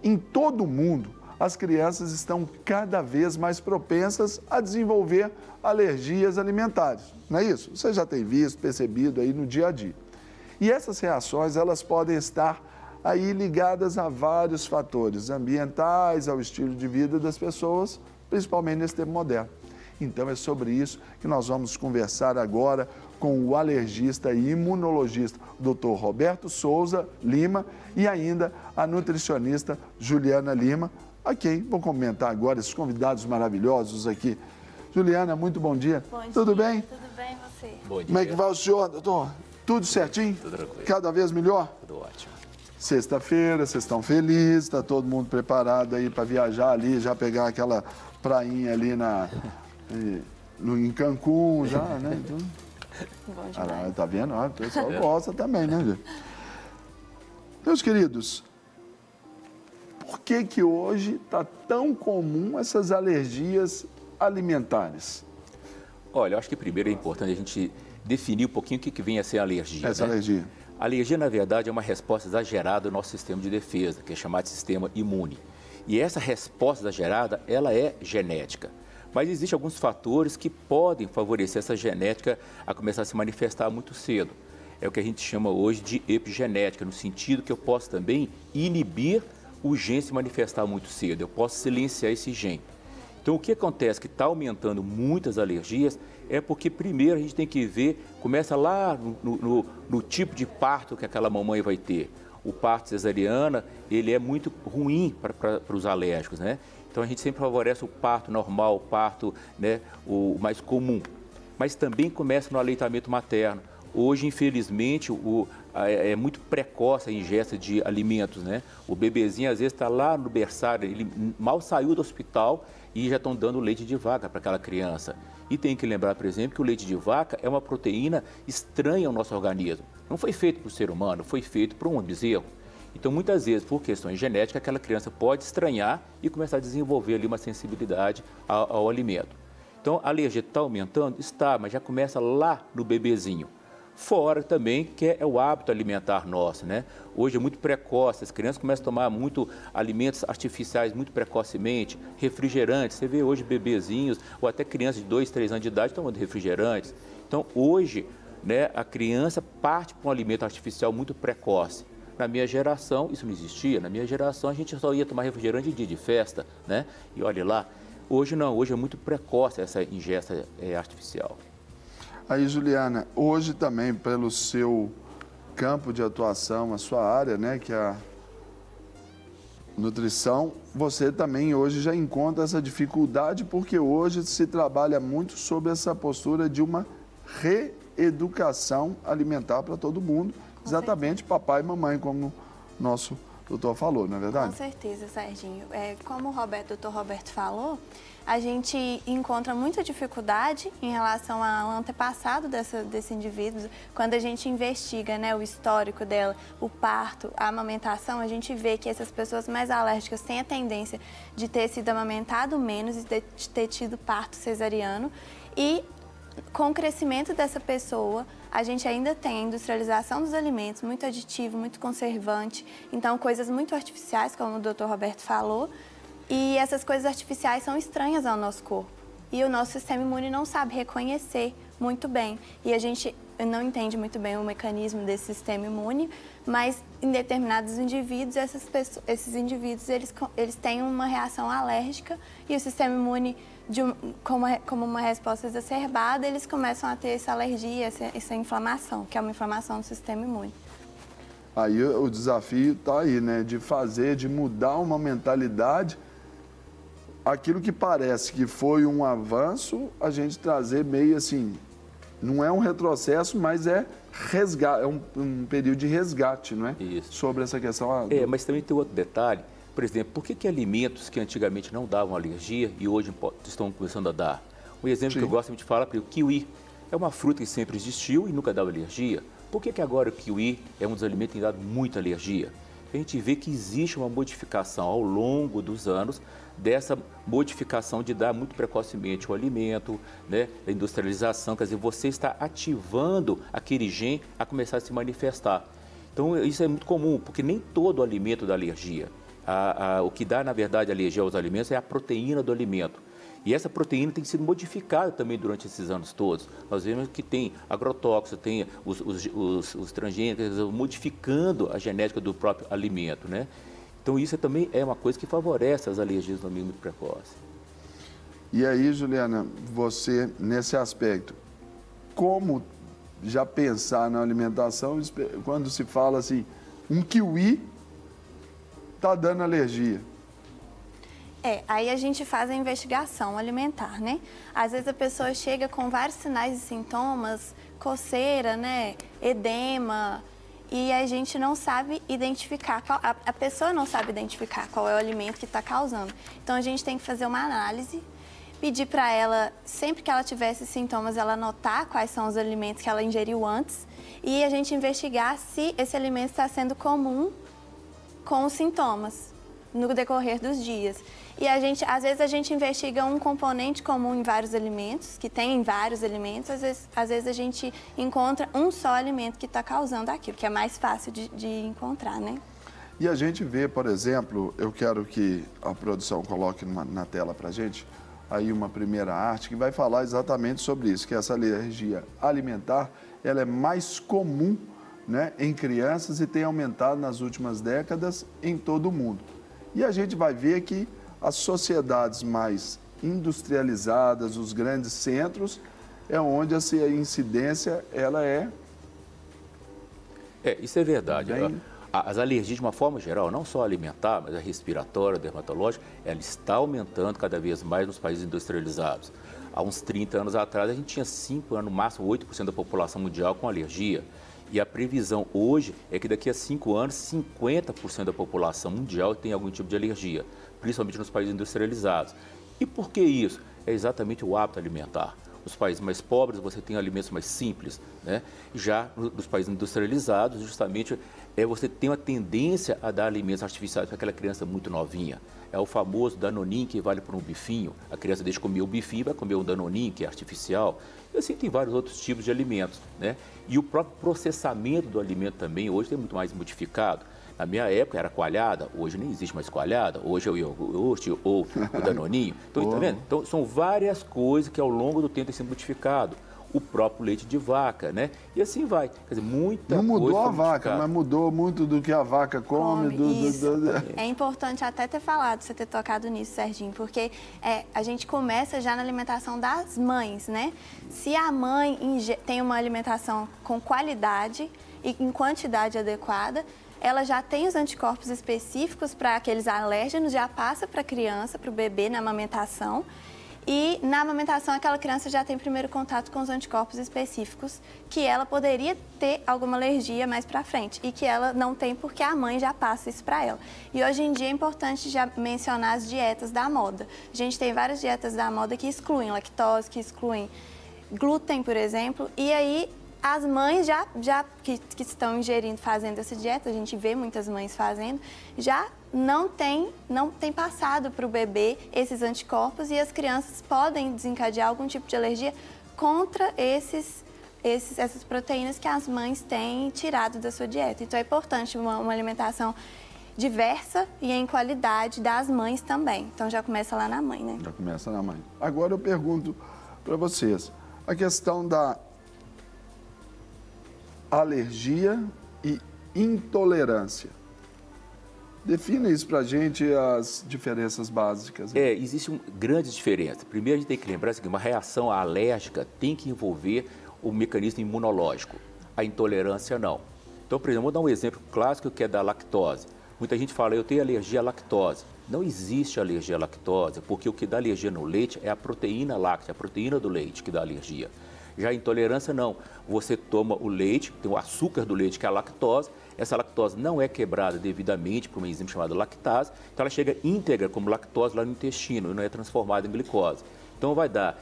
em todo o mundo, as crianças estão cada vez mais propensas a desenvolver alergias alimentares. Não é isso? Você já tem visto, percebido aí no dia a dia. E essas reações, elas podem estar aí ligadas a vários fatores ambientais, ao estilo de vida das pessoas, principalmente nesse tempo moderno. Então é sobre isso que nós vamos conversar agora com o alergista e imunologista Dr. Roberto Souza Lima e ainda a nutricionista Juliana Lima, a quem vou comentar agora esses convidados maravilhosos aqui. Juliana, muito bom dia. Bom dia. Tudo bem? Tudo bem, você? Bom dia. Como é que vai o senhor, doutor? Tudo certinho? Tudo tranquilo. Cada vez melhor? Tudo ótimo. Sexta-feira, vocês estão felizes, está todo mundo preparado aí para viajar ali, já pegar aquela prainha ali em Cancún, já, né? Então, Bom demais. tá vendo? O pessoal gosta também, né, gente? Meus queridos, por que hoje está tão comum essas alergias alimentares? Olha, eu acho que primeiro é importante a gente definir um pouquinho o que vem a ser a alergia. Essa alergia. A alergia, na verdade, é uma resposta exagerada do nosso sistema de defesa, que é chamado de sistema imune. E essa resposta exagerada, ela é genética. Mas existem alguns fatores que podem favorecer essa genética a começar a se manifestar muito cedo. É o que a gente chama hoje de epigenética, no sentido que eu posso também inibir o gene se manifestar muito cedo. Eu posso silenciar esse gene. Então, o que acontece que está aumentando muitas alergias é porque, primeiro, a gente tem que ver, começa lá no tipo de parto que aquela mamãe vai ter. O parto cesariana, ele é muito ruim para os alérgicos, né? Então, a gente sempre favorece o parto normal, o parto, né, o mais comum. Mas também começa no aleitamento materno. Hoje, infelizmente, é muito precoce a ingesta de alimentos, né? O bebezinho, às vezes, está lá no berçário, ele mal saiu do hospital e já estão dando leite de vaca para aquela criança. E tem que lembrar, por exemplo, que o leite de vaca é uma proteína estranha ao nosso organismo. Não foi feito para o ser humano, foi feito para um bezerro. Então, muitas vezes, por questões genéticas, aquela criança pode estranhar e começar a desenvolver ali uma sensibilidade ao alimento. Então, a alergia está aumentando? Está, mas já começa lá no bebezinho. Fora também que é o hábito alimentar nosso, né? Hoje é muito precoce, as crianças começam a tomar muito alimentos artificiais muito precocemente, refrigerantes. Você vê hoje bebezinhos ou até crianças de 2, 3 anos de idade tomando refrigerantes. Então, hoje, né, a criança parte para um alimento artificial muito precoce. Na minha geração, isso não existia. Na minha geração, a gente só ia tomar refrigerante em dia de festa, né? E olha lá, hoje não, hoje é muito precoce essa ingesta artificial. Aí, Juliana, hoje também, pelo seu campo de atuação, a sua área, né, que é a nutrição, você também hoje já encontra essa dificuldade, porque hoje se trabalha muito sobre essa postura de uma reeducação alimentar para todo mundo, exatamente papai e mamãe, como o nosso doutor falou, não é verdade? Com certeza, Serginho. Como o doutor Roberto falou, a gente encontra muita dificuldade em relação ao antepassado desse indivíduo. Quando a gente investiga, né, o histórico dela, o parto, a amamentação, a gente vê que essas pessoas mais alérgicas têm a tendência de ter sido amamentado menos e de ter tido parto cesariano. E com o crescimento dessa pessoa, a gente ainda tem a industrialização dos alimentos, muito aditivo, muito conservante, então coisas muito artificiais, como o Dr. Roberto falou, e essas coisas artificiais são estranhas ao nosso corpo. E o nosso sistema imune não sabe reconhecer muito bem. E a gente não entende muito bem o mecanismo desse sistema imune, mas em determinados indivíduos, esses indivíduos eles têm uma reação alérgica e o sistema imune, como uma resposta exacerbada, eles começam a ter essa alergia, essa inflamação, que é uma inflamação do sistema imune. Aí o desafio está aí, né, de mudar uma mentalidade. Aquilo que parece que foi um avanço, a gente trazer meio assim, não é um retrocesso, mas é resgate, é um período de resgate, não é? Isso. Sobre essa questão. Mas também tem outro detalhe, por exemplo, por que alimentos que antigamente não davam alergia e hoje estão começando a dar? Um exemplo que eu gosto de falar é o kiwi. É uma fruta que sempre existiu e nunca dava alergia. Por que agora o kiwi é um dos alimentos que tem dado muita alergia? A gente vê que existe uma modificação ao longo dos anos dessa modificação de dar muito precocemente o alimento, né, a industrialização, quer dizer, você está ativando aquele gene a começar a se manifestar. Então, isso é muito comum, porque nem todo alimento dá alergia. O que dá, na verdade, alergia aos alimentos é a proteína do alimento. E essa proteína tem sido modificada também durante esses anos todos. Nós vemos que tem agrotóxicos, tem os transgênicos modificando a genética do próprio alimento, né? Então, isso também é uma coisa que favorece as alergias no amigo muito precoce. E aí, Juliana, você, nesse aspecto, como já pensar na alimentação quando se fala assim, um kiwi está dando alergia? Aí a gente faz a investigação alimentar, né? Às vezes a pessoa chega com vários sinais e sintomas, coceira, né? Edema, e a gente não sabe identificar, a pessoa não sabe identificar qual é o alimento que está causando. Então a gente tem que fazer uma análise, pedir para ela, sempre que ela tiver esses sintomas, ela anotar quais são os alimentos que ela ingeriu antes e a gente investigar se esse alimento está sendo comum com os sintomas no decorrer dos dias. E às vezes a gente investiga um componente comum em vários alimentos, que tem em vários alimentos, às vezes a gente encontra um só alimento que está causando aquilo, que é mais fácil de encontrar, né? E a gente vê, por exemplo, eu quero que a produção coloque na tela para a gente, aí uma primeira arte que vai falar exatamente sobre isso, que essa alergia alimentar, ela é mais comum, né, em crianças e tem aumentado nas últimas décadas em todo o mundo. E a gente vai ver que as sociedades mais industrializadas, os grandes centros, é onde essa incidência ela é... Isso é verdade. Bem... As alergias, de uma forma geral, não só alimentar, mas a respiratória, a dermatológica, ela está aumentando cada vez mais nos países industrializados. Há uns 30 anos atrás, a gente tinha 5 anos, no máximo 8% da população mundial com alergia. E a previsão hoje é que daqui a 5 anos, 50% da população mundial tem algum tipo de alergia, principalmente nos países industrializados. E por que isso? É exatamente o hábito alimentar. Nos países mais pobres, você tem alimentos mais simples, né? Já nos países industrializados, justamente, você tem uma tendência a dar alimentos artificiais para aquela criança muito novinha. É o famoso danoninho que vale por um bifinho. A criança deixa de comer o bifinho e vai comer um danoninho, que é artificial. E assim tem vários outros tipos de alimentos, né? E o próprio processamento do alimento também hoje é muito mais modificado. Na minha época era coalhada, hoje nem existe mais coalhada, hoje é o iogurte ou o danoninho. Então, tá vendo? Então, são várias coisas que ao longo do tempo têm sido modificado. O próprio leite de vaca, né? E assim vai. Quer dizer, muita coisa. Não mudou a vaca, mas mudou muito do que a vaca come. É importante até ter falado, você ter tocado nisso, Serginho, porque a gente começa já na alimentação das mães, né? Se a mãe tem uma alimentação com qualidade e em quantidade adequada, ela já tem os anticorpos específicos para aqueles alérgenos, já passa para a criança, para o bebê na amamentação. E na amamentação, aquela criança já tem primeiro contato com os anticorpos específicos que ela poderia ter alguma alergia mais para frente e que ela não tem porque a mãe já passa isso para ela. E hoje em dia é importante já mencionar as dietas da moda. A gente tem várias dietas da moda que excluem lactose, que excluem glúten, por exemplo, e aí as mães que estão ingerindo, fazendo essa dieta, a gente vê muitas mães fazendo, já não tem passado para o bebê esses anticorpos e as crianças podem desencadear algum tipo de alergia contra essas proteínas que as mães têm tirado da sua dieta. Então é importante uma alimentação diversa e em qualidade das mães também. Então já começa lá na mãe, né? Já começa na mãe. Agora eu pergunto para vocês, a questão da alergia e intolerância. Defina isso para a gente, as diferenças básicas. Existem grandes diferenças. Primeiro, a gente tem que lembrar que uma reação alérgica tem que envolver o mecanismo imunológico. A intolerância, não. Então, por exemplo, vou dar um exemplo clássico que é da lactose. Muita gente fala, eu tenho alergia à lactose. Não existe alergia à lactose, porque o que dá alergia no leite é a proteína láctea, a proteína do leite que dá alergia. Já a intolerância, não. Você toma o leite, tem o açúcar do leite, que é a lactose. Essa lactose não é quebrada devidamente por uma enzima chamada lactase. Então, ela chega íntegra como lactose lá no intestino e não é transformada em glicose. Então, vai dar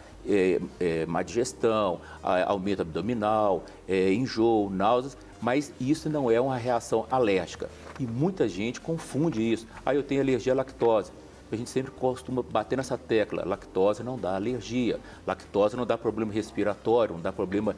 má digestão, aumento abdominal, enjoo, náuseas, mas isso não é uma reação alérgica. E muita gente confunde isso. Eu tenho alergia à lactose. A gente sempre costuma bater nessa tecla. Lactose não dá alergia, lactose não dá problema respiratório, não dá problema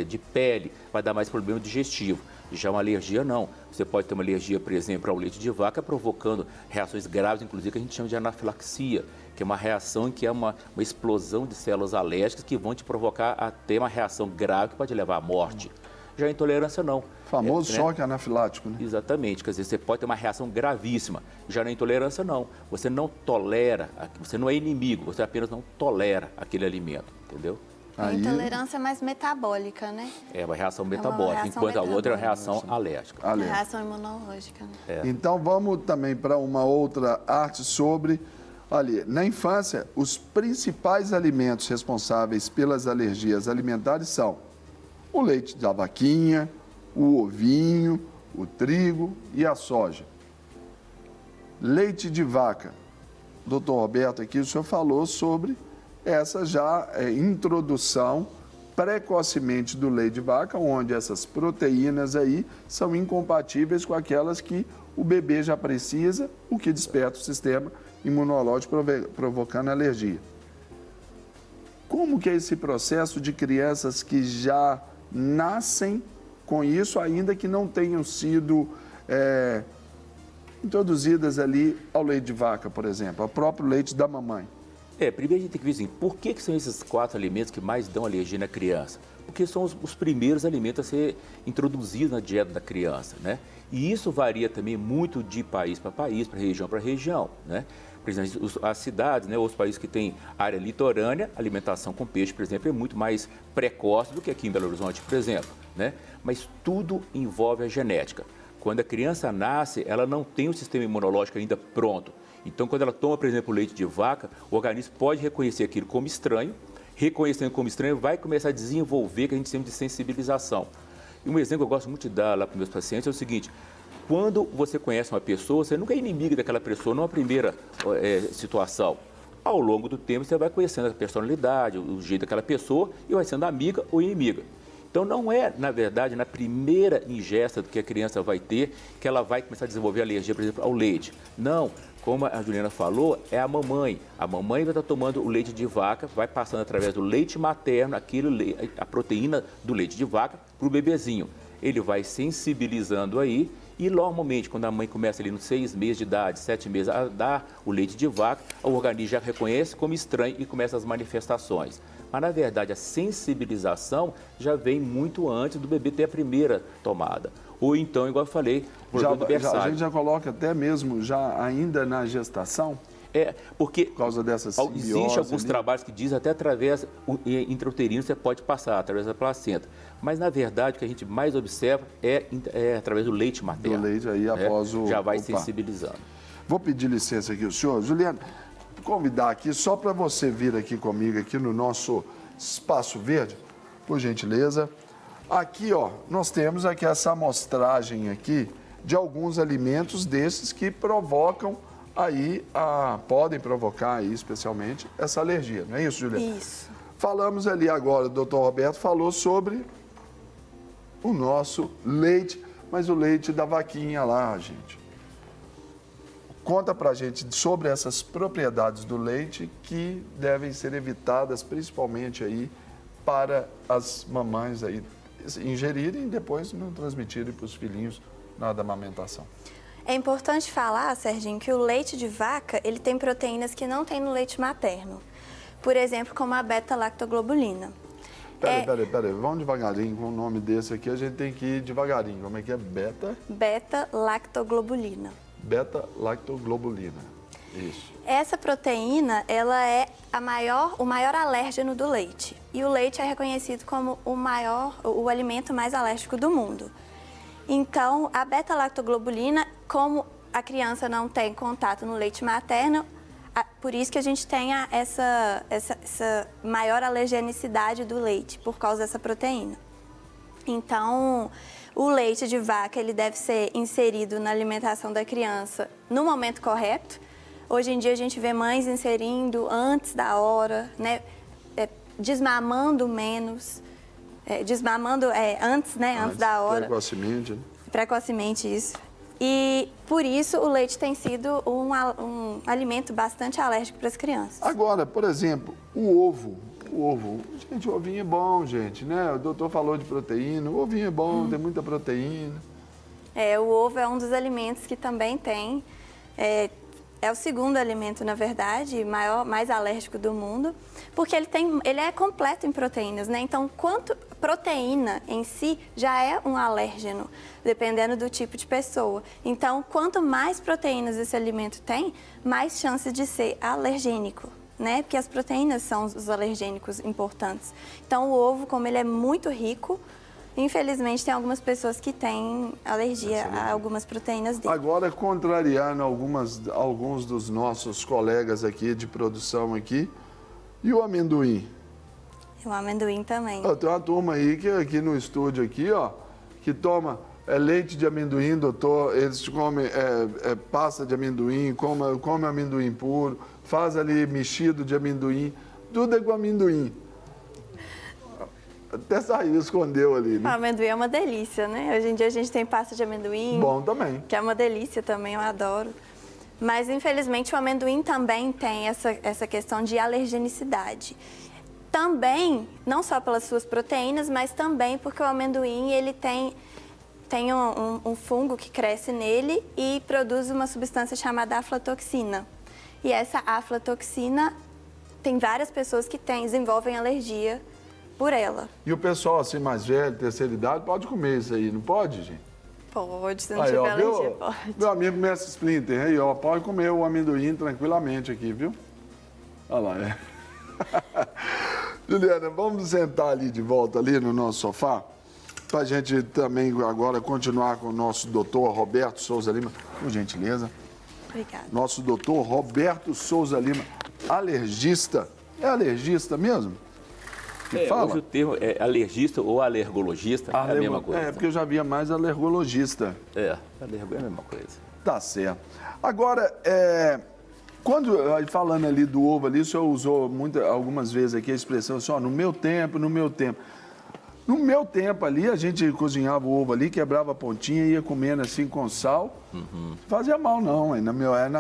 de pele, vai dar mais problema digestivo. Já uma alergia, não. Você pode ter uma alergia, por exemplo, ao leite de vaca, provocando reações graves, inclusive, que a gente chama de anafilaxia, que é uma reação que é uma explosão de células alérgicas que vão te provocar até uma reação grave que pode levar à morte. Já a intolerância, não. Famoso choque anafilático, né? Exatamente, quer dizer, você pode ter uma reação gravíssima. Já na intolerância, não. Você não tolera, você não é inimigo, você apenas não tolera aquele alimento, entendeu? A intolerância é mais metabólica, né? É uma reação metabólica, enquanto a outra é uma reação alérgica. É uma reação imunológica, né? Então, vamos também para uma outra arte sobre... Olha, na infância, os principais alimentos responsáveis pelas alergias alimentares são o leite da vaquinha, o ovinho, o trigo e a soja. Leite de vaca. Doutor Roberto, aqui o senhor falou sobre essa já introdução precocemente do leite de vaca, onde essas proteínas aí são incompatíveis com aquelas que o bebê já precisa, o que desperta o sistema imunológico provocando alergia. Como que é esse processo de crianças que já nascem com isso, ainda que não tenham sido introduzidas ali ao leite de vaca, por exemplo, ao próprio leite da mamãe? Primeiro a gente tem que ver assim, por que são esses 4 alimentos que mais dão alergia na criança? Porque são os primeiros alimentos a ser introduzidos na dieta da criança, né? E isso varia também muito de país para país, para região, né? Por exemplo, as cidades, né, os países que têm área litorânea, a alimentação com peixe, por exemplo, é muito mais precoce do que aqui em Belo Horizonte, por exemplo, né? Mas tudo envolve a genética. Quando a criança nasce, ela não tem o sistema imunológico ainda pronto. Então, quando ela toma, por exemplo, leite de vaca, o organismo pode reconhecer aquilo como estranho, reconhecendo como estranho, vai começar a desenvolver o que a gente chama de sensibilização. E um exemplo que eu gosto muito de dar lá para os meus pacientes é o seguinte: quando você conhece uma pessoa, você nunca é inimigo daquela pessoa numa primeira situação. Ao longo do tempo, você vai conhecendo a personalidade, o jeito daquela pessoa e vai sendo amiga ou inimiga. Então, não é, na verdade, na primeira ingesta que a criança vai ter que ela vai começar a desenvolver alergia, por exemplo, ao leite. Não. Como a Juliana falou, é a mamãe. A mamãe vai estar tomando o leite de vaca, vai passando através do leite materno, a proteína do leite de vaca, para o bebezinho. Ele vai sensibilizando aí e, normalmente, quando a mãe começa ali nos 6 meses de idade, 7 meses, a dar o leite de vaca, o organismo já reconhece como estranho e começa as manifestações. Mas, na verdade, a sensibilização já vem muito antes do bebê ter a primeira tomada. Ou então, igual eu falei, a gente já coloca até mesmo já ainda na gestação? Porque por causa dessa simbiose, existem alguns trabalhos que dizem até através intrauterino você pode passar, através da placenta. Mas, na verdade, o que a gente mais observa é através do leite materno. Do leite aí após o... Já vai sensibilizando. Vou pedir licença aqui ao senhor. Juliana, convidar aqui só para você vir aqui comigo aqui no nosso Espaço Verde, por gentileza. Aqui, ó, nós temos aqui essa amostragem aqui de alguns alimentos desses que provocam aí, podem provocar aí especialmente essa alergia, não é isso, Juliana? Isso. Falamos ali agora, o doutor Roberto falou sobre o nosso leite, mas o leite da vaquinha lá, gente. Conta pra gente sobre essas propriedades do leite que devem ser evitadas, principalmente aí para as mamães aí ingerirem e depois não transmitirem para os filhinhos na amamentação. É importante falar, Serginho, que o leite de vaca, ele tem proteínas que não tem no leite materno. Por exemplo, como a beta-lactoglobulina. Peraí, vamos devagarinho com o nome desse aqui, a gente tem que ir devagarinho. Como é que é? Beta-lactoglobulina. Beta-lactoglobulina, isso. Essa proteína, ela é o maior alérgeno do leite. E o leite é reconhecido como o alimento mais alérgico do mundo. Então, a beta-lactoglobulina, como a criança não tem contato no leite materno, por isso que a gente tem essa maior alergenicidade do leite, por causa dessa proteína. Então, o leite de vaca, ele deve ser inserido na alimentação da criança no momento correto. Hoje em dia, a gente vê mães inserindo antes da hora, né? Desmamando menos, desmamando antes, né? Antes da hora. Precocemente, né? Precocemente, isso. E, por isso, o leite tem sido um alimento bastante alérgico para as crianças. Agora, por exemplo, o ovo. O ovo. Gente, o ovinho é bom, gente, né? O doutor falou de proteína. O ovinho é bom, tem muita proteína. O ovo é um dos alimentos que também tem. É o segundo alimento, na verdade, mais alérgico do mundo, porque ele é completo em proteínas, né? Então, proteína em si já é um alérgeno, dependendo do tipo de pessoa. Então, quanto mais proteínas esse alimento tem, mais chance de ser alergênico, né? Porque as proteínas são os alergênicos importantes. Então, o ovo, como ele é muito rico, infelizmente, tem algumas pessoas que têm alergia a algumas proteínas dele. Agora, contrariando alguns dos nossos colegas aqui de produção aqui, e o amendoim? O amendoim também. Tem uma turma aí que aqui no estúdio aqui, ó, que toma leite de amendoim, doutor, eles comem pasta de amendoim, come amendoim puro, faz ali mexido de amendoim, tudo é com amendoim. Até saiu, escondeu ali, né? O amendoim é uma delícia, né? Hoje em dia a gente tem pasta de amendoim. Bom também. Que é uma delícia também, eu adoro. Mas, infelizmente, o amendoim também tem essa questão de alergenicidade. Também, não só pelas suas proteínas, mas também porque o amendoim, ele tem um fungo que cresce nele e produz uma substância chamada aflatoxina. E essa aflatoxina, tem várias pessoas que desenvolvem alergia por ela. E o pessoal assim mais velho, terceira idade, pode comer isso aí, não pode, gente? Pode, se não tiver alergia, pode. Meu amigo Mestre Splinter, aí, ó, pode comer o amendoim tranquilamente aqui, viu? Olha lá, Juliana, vamos sentar ali de volta ali no nosso sofá, para a gente também agora continuar com o nosso doutor Roberto Souza Lima, por gentileza. Obrigada. Nosso doutor Roberto Souza Lima, alergista. É alergista mesmo? Hoje o termo é alergista ou alergologista, é a mesma coisa. É, porque eu já via mais alergologista. Alergo é a mesma coisa. Tá certo. Agora, falando ali do ovo ali, o senhor usou algumas vezes aqui a expressão assim, ó, no meu tempo. No meu tempo ali, a gente cozinhava o ovo ali, quebrava a pontinha, ia comendo assim com sal. Fazia mal não, na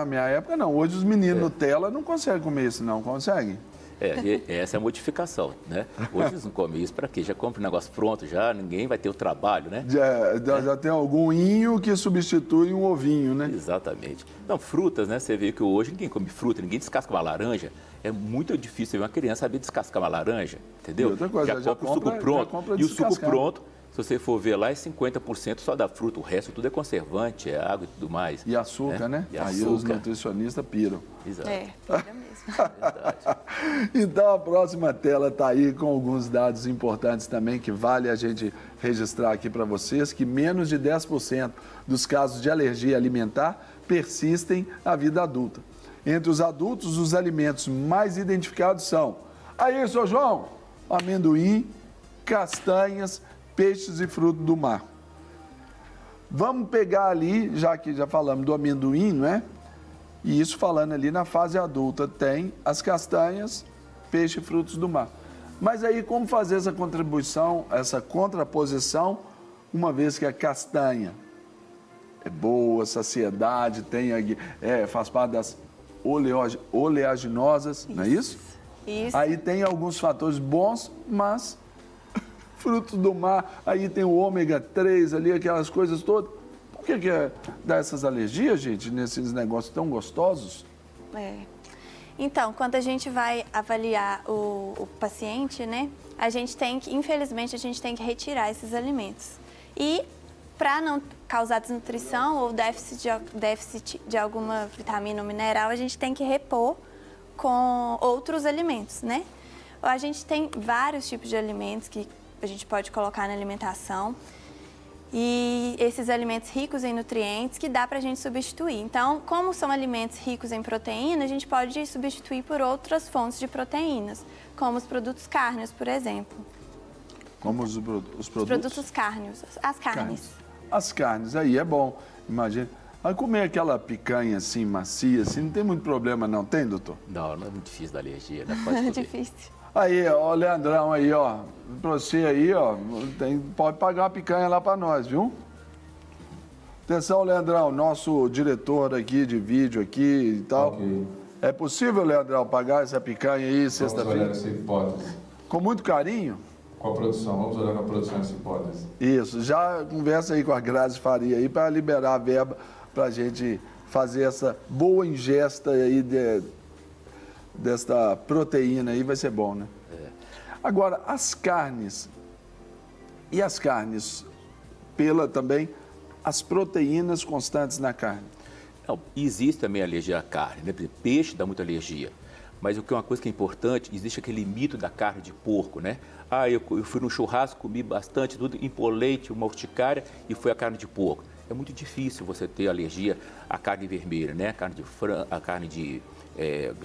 minha época não. Hoje os meninos Nutella não conseguem comer isso não, conseguem? Essa é a modificação, né? Hoje eles não comem isso para quê? Já compra o negócio pronto, ninguém vai ter o trabalho, né? Já tem algum inho que substitui um ovinho, né? Exatamente. Então, frutas, né? Você vê que hoje ninguém come fruta, ninguém descasca uma laranja. É muito difícil ver uma criança saber descascar uma laranja, entendeu? E outra coisa, já compra o suco pronto. E o suco pronto, se você for ver lá, é 50% só da fruta, o resto tudo é conservante, é água e tudo mais. E açúcar, né? E aí os nutricionistas piram. Exato. Pira mesmo. Verdade. Então a próxima tela está aí com alguns dados importantes também que vale a gente registrar aqui para vocês, que menos de 10% dos casos de alergia alimentar persistem na vida adulta. Entre os adultos, os alimentos mais identificados são, aí, seu João, amendoim, castanhas, peixes e frutos do mar. Vamos pegar ali, já que já falamos do amendoim, não é? E isso falando ali na fase adulta, tem as castanhas, peixe e frutos do mar. Mas aí como fazer essa contribuição, essa contraposição, uma vez que a castanha é boa, saciedade, faz parte das oleaginosas, isso. Não é isso? Isso. Aí tem alguns fatores bons, mas frutos do mar, aí tem o ômega 3 ali, aquelas coisas todas. Por que dá essas alergias, gente, nesses negócios tão gostosos? Então, quando a gente vai avaliar o paciente, né, infelizmente, a gente tem que retirar esses alimentos. E, para não causar desnutrição ou déficit de alguma vitamina ou mineral, a gente tem que repor com outros alimentos, né? A gente tem vários tipos de alimentos que a gente pode colocar na alimentação. E esses alimentos ricos em nutrientes que dá para a gente substituir. Então, como são alimentos ricos em proteína, a gente pode substituir por outras fontes de proteínas, como os produtos cárneos, por exemplo. Como os produtos? Os produtos cárneos, as carnes. As carnes, aí é bom, imagina. Aí comer aquela picanha assim, macia, assim, não tem muito problema não, tem, doutor? Não é muito difícil da alergia, né? Pode É difícil. Aí, ó, o Leandrão aí, ó, pra você aí, ó, pode pagar uma picanha lá pra nós, viu? Atenção, Leandrão, nosso diretor aqui de vídeo aqui e tal. Okay. É possível, Leandrão, pagar essa picanha aí sexta-feira? Vamos olhar essa hipótese. Com muito carinho? Com a produção, vamos olhar com a produção essa hipótese. Isso, já conversa aí com a Grazi Faria aí para liberar a verba para a gente fazer essa boa ingesta aí desta proteína aí, vai ser bom, né? Agora, as carnes, e as carnes, também as proteínas constantes na carne? Não, existe também alergia à carne, né? Por exemplo, peixe dá muita alergia. Mas o que é uma coisa que é importante, existe aquele mito da carne de porco, né? Eu fui num churrasco, comi bastante, tudo, empolei, uma urticária e foi a carne de porco. É muito difícil você ter alergia à carne vermelha, né? A carne de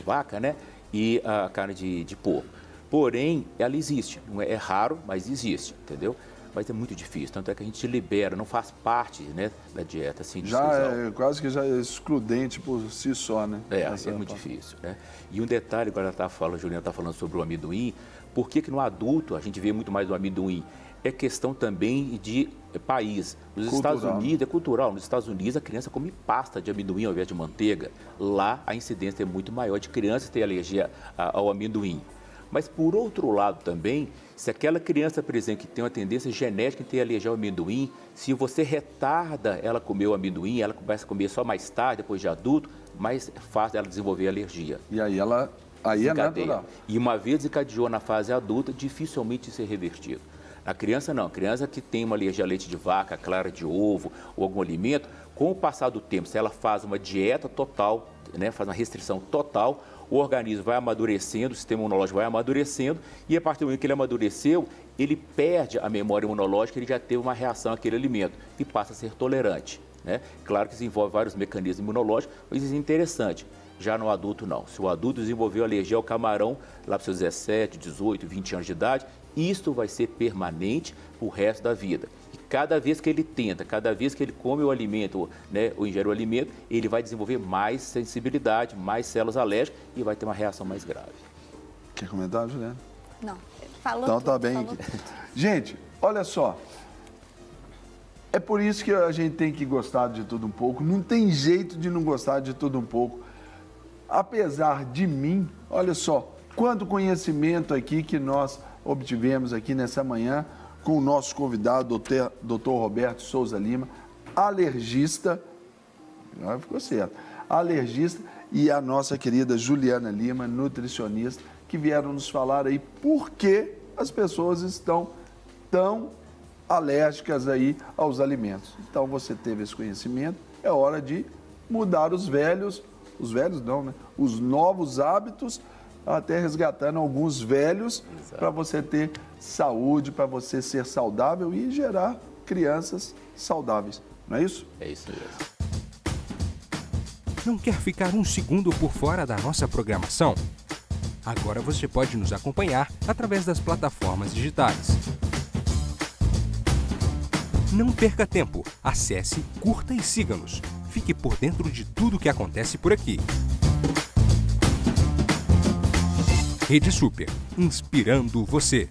vaca, né? E a carne de porco. Porém, ela existe. Não é raro, mas existe, entendeu? Mas é muito difícil, tanto é que a gente libera, não faz parte, né, da dieta assim de quase que já é excludente por si só, né? É muito difícil, né? E um detalhe, agora a Juliana está falando sobre o amendoim, por que no adulto a gente vê muito mais o amendoim? É questão também de país. Nos Estados Unidos, é cultural, nos Estados Unidos a criança come pasta de amendoim ao invés de manteiga. Lá a incidência é muito maior de crianças ter alergia ao amendoim. Mas, por outro lado também, se aquela criança, por exemplo, que tem uma tendência genética em ter alergia ao amendoim, se você retarda ela comer o amendoim, ela começa a comer só mais tarde, depois de adulto, mais fácil ela desenvolver alergia. E aí é natural. E uma vez desencadeou na fase adulta, dificilmente isso é revertido. Na criança não, a criança que tem uma alergia a leite de vaca, clara de ovo ou algum alimento, com o passar do tempo, se ela faz uma dieta total, né, faz uma restrição total, o organismo vai amadurecendo, o sistema imunológico vai amadurecendo e a partir do momento que ele amadureceu, ele perde a memória imunológica, ele já teve uma reação àquele alimento e passa a ser tolerante, né? Claro que isso envolve vários mecanismos imunológicos, mas isso é interessante. Já no adulto, não. Se o adulto desenvolveu alergia ao camarão lá para os seus 17, 18, 20 anos de idade, isto vai ser permanente o resto da vida. E cada vez que ele tenta, cada vez que ele come o alimento, né, ou ingere o alimento, ele vai desenvolver mais sensibilidade, mais células alérgicas e vai ter uma reação mais grave. Quer comentar, Juliana? Não. Falou então tudo, tá bem aqui. Gente, olha só. É por isso que a gente tem que gostar de tudo um pouco. Não tem jeito de não gostar de tudo um pouco. Apesar de mim, olha só, quanto conhecimento aqui que nós obtivemos aqui nessa manhã com o nosso convidado, Dr. Roberto Souza Lima, alergista, agora ficou certo, alergista, e a nossa querida Juliana Lima, nutricionista, que vieram nos falar aí por que as pessoas estão tão alérgicas aí aos alimentos. Então você teve esse conhecimento, é hora de mudar os não, né? Os novos hábitos, até resgatando alguns velhos, para você ter saúde, para você ser saudável e gerar crianças saudáveis. Não é isso? É isso mesmo. Não quer ficar um segundo por fora da nossa programação? Agora você pode nos acompanhar através das plataformas digitais. Não perca tempo. Acesse, curta e siga-nos. Fique por dentro de tudo o que acontece por aqui. Rede Super, inspirando você.